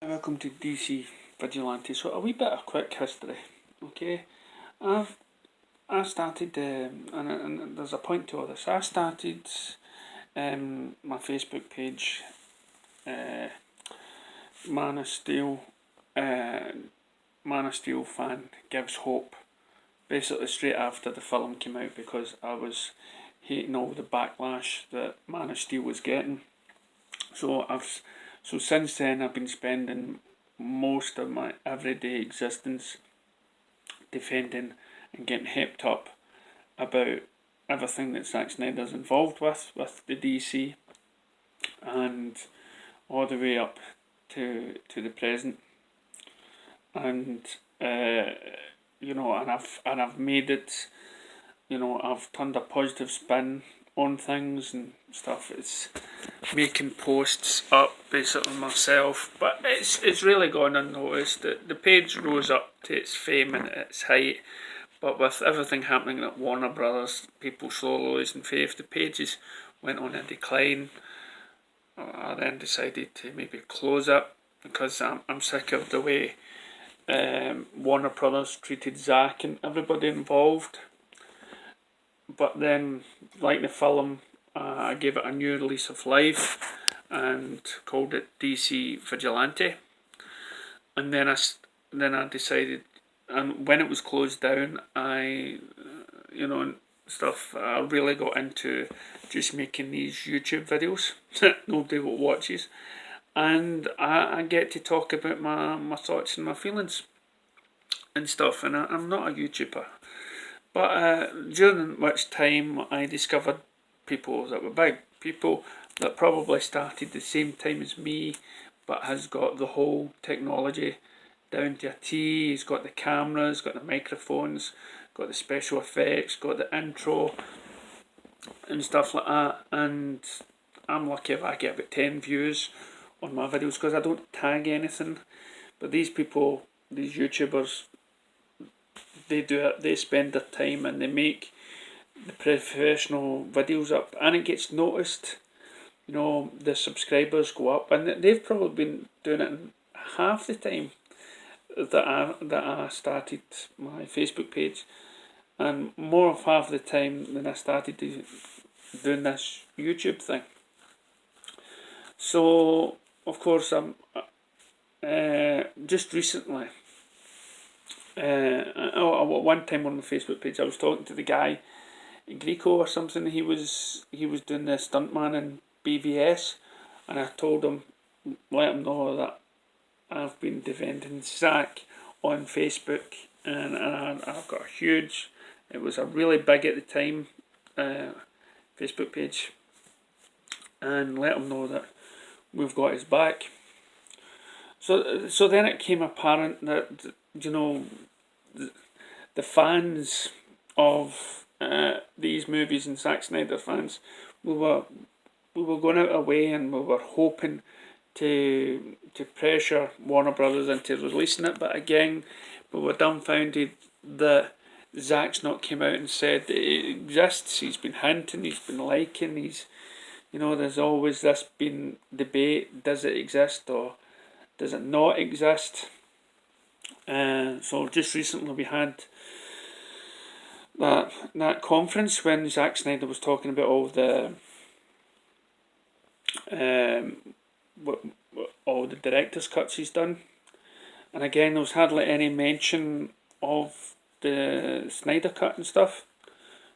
Welcome to DC Vigilante. So a wee bit of quick history, okay? I've I started, and there's a point to all this. I started my Facebook page, uh, Man of Steel, uh, Man of Steel fan gives hope. Basically, straight after the film came out, because I was hating all the backlash that Man of Steel was getting. So since then I've been spending most of my everyday existence defending and getting hipped up about everything that Zack Snyder's involved with the DC, and all the way up to the present. And I've made it. I've turned a positive spin on things and stuff. It's making posts up basically myself, but it's really gone unnoticed. The page rose up to its fame and its height, but with everything happening at Warner Brothers, people slowly losing faith, the pages went on a decline. I then decided to maybe close it because I'm sick of the way Warner Brothers treated Zack and everybody involved. But then, like the film, I gave it a new lease of life and called it DC Vigilante. And then I decided, and when it was closed down, and stuff, I really got into just making these YouTube videos that nobody watches. And I get to talk about my thoughts and my feelings and stuff. And I'm not a YouTuber. But during which time I discovered people that were big, people that probably started the same time as me, but has got the whole technology down to a T. He's got the cameras, got the microphones, got the special effects, got the intro and stuff like that. And I'm lucky if I get about 10 views on my videos because I don't tag anything. But these people, these YouTubers, they do it. They spend their time and they make the professional videos up, and it gets noticed. The subscribers go up, and they've probably been doing it in half the time that I started my Facebook page, and more of half the time than I started doing this YouTube thing. So of course I'm just recently. One time on my Facebook page, I was talking to the guy, Greco or something. He was doing the stuntman in BVS, and I told him, let him know that I've been defending Zack on Facebook, and I've got a huge. It was a really big at the time, Facebook page, and let him know that we've got his back. So then it came apparent that the fans of these movies and Zack Snyder fans, we were going out of our way, and we were hoping to pressure Warner Brothers into releasing it. But again, we were dumbfounded that Zack's not came out and said it exists. He's been hinting, he's been liking, there's always this been debate: does it exist or does it not exist? So just recently we had that conference when Zack Snyder was talking about all the all the director's cuts he's done, and again there was hardly any mention of the Snyder cut and stuff.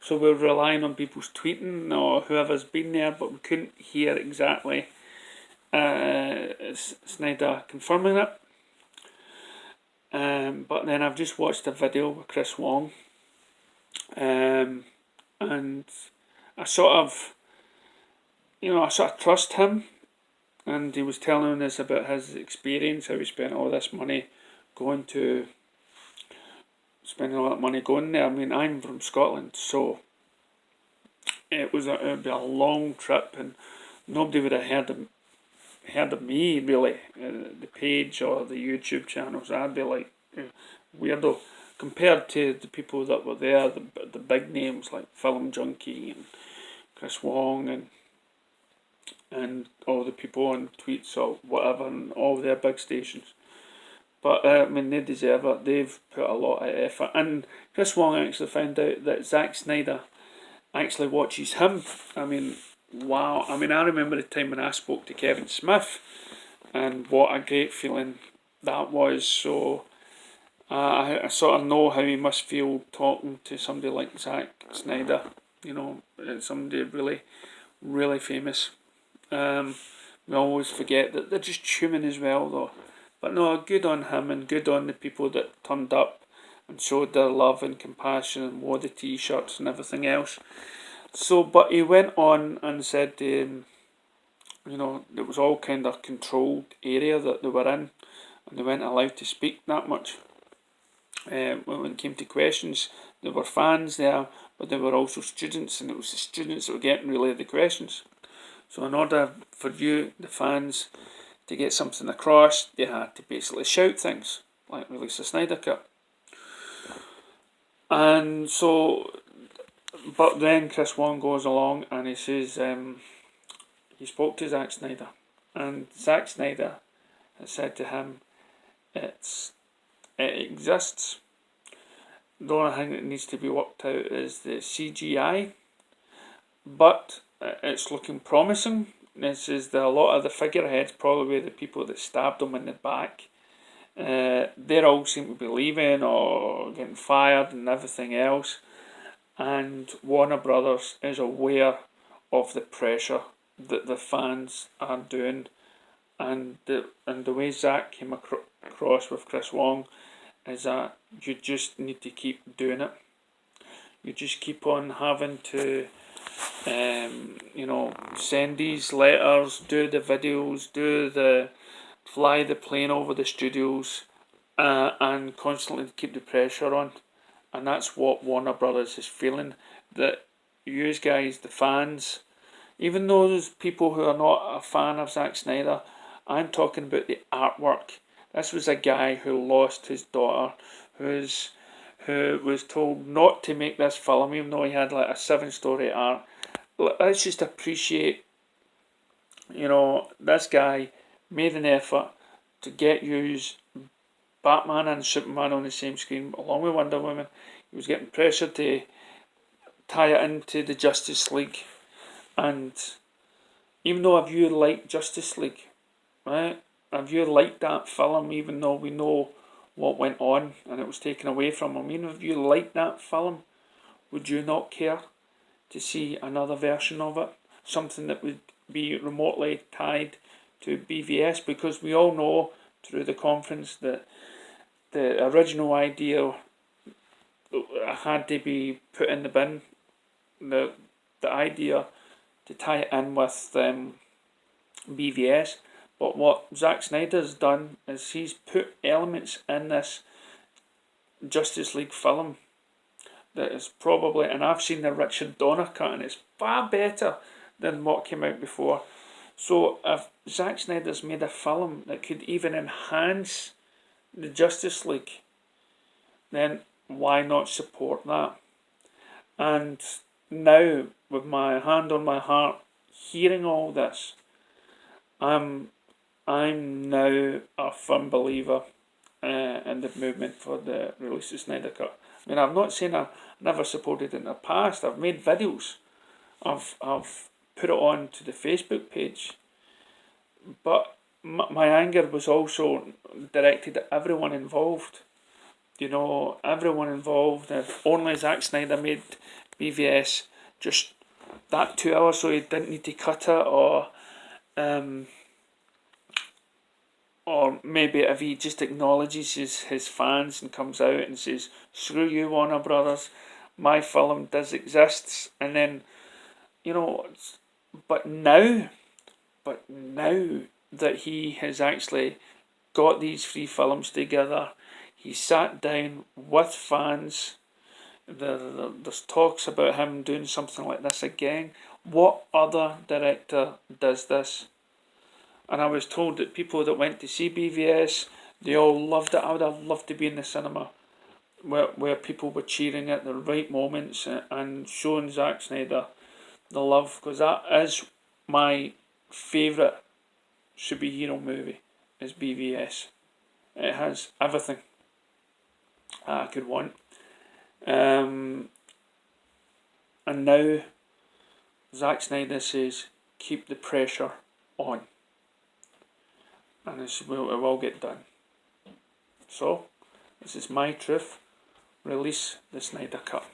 So we're relying on people's tweeting or whoever's been there, but we couldn't hear exactly Snyder confirming it. But then I've just watched a video with Chris Wong, and I sort of trust him, and he was telling us about his experience, how he spent all this money spending all that money going there. I mean, I'm from Scotland, so it would be a long trip, and nobody would have heard of me really, the page or the YouTube channels. I'd be like weirdo compared to the people that were there, the big names like Film Junkie and Chris Wong and all the people on tweets or whatever, and all their big stations. But I mean, they deserve it. They've put a lot of effort. And Chris Wong actually found out that Zack Snyder actually watches him. I mean, wow. I mean, I remember the time when I spoke to Kevin Smith, and what a great feeling that was. So I sort of know how he must feel talking to somebody like Zack Snyder. You know, somebody really, really famous. We always forget that they're just human as well, though. But no, good on him, and good on the people that turned up and showed their love and compassion and wore the t-shirts and everything else. So, but he went on and said, you know, it was all kind of controlled area that they were in, and they weren't allowed to speak that much. When it came to questions, there were fans there, but there were also students, and it was the students that were getting really the questions. So in order for you, the fans, to get something across, they had to basically shout things, like release a Snyder Cut. And so, but then Chris Wong goes along and he says, he spoke to Zack Snyder, and Zack Snyder has said to him, it exists. The only thing that needs to be worked out is the CGI, but it's looking promising. This is that a lot of the figureheads, probably the people that stabbed him in the back, they all seem to be leaving or getting fired and everything else. And Warner Brothers is aware of the pressure that the fans are doing, and the way Zack came across with Chris Wong is that you just need to keep doing it. You just keep on having to you know, send these letters, do the videos, fly the plane over the studios, and constantly keep the pressure on. And that's what Warner Brothers is feeling, that you guys, the fans, even those people who are not a fan of Zack Snyder, I'm talking about the artwork. This was a guy who lost his daughter, who was told not to make this film, even though he had like a 7-story arc. Let's just appreciate, you know, this guy made an effort to get used Batman and Superman on the same screen along with Wonder Woman. He was getting pressured to tie it into the Justice League, and even though if you like Justice League, right, if you liked that film, even though we know what went on and it was taken away from him, even if you liked that film, would you not care to see another version of it, something that would be remotely tied to BVS? Because we all know through the conference that the original idea had to be put in the bin. The idea to tie it in with BVS, but what Zack Snyder's done is he's put elements in this Justice League film that is probably, and I've seen the Richard Donner cut and it's far better than what came out before. So if Zack Snyder's made a film that could even enhance the Justice League, then why not support that? And now, with my hand on my heart, hearing all this, I'm now a firm believer in the movement for the release of Snyder Cut. I mean, I've not saying I never supported it in the past. I've made videos. I've put it on to the Facebook page. But my anger was also directed at everyone involved. You know, everyone involved. If only Zack Snyder made BVS just that 2 hours so he didn't need to cut it, or maybe if he just acknowledges his fans and comes out and says, screw you Warner Brothers, my film does exist, and then, you know, but now that he has actually got these 3 films together, he sat down with fans, there's talks about him doing something like this again. What other director does this? And I was told that people that went to see BVS, they all loved it. I would have loved to be in the cinema where people were cheering at the right moments and showing Zack Snyder the love, because that is my favourite superhero movie is BVS. It has everything I could want. And now Zack Snyder says, keep the pressure on. And it will get done. So, this is my truth. Release the Snyder Cut.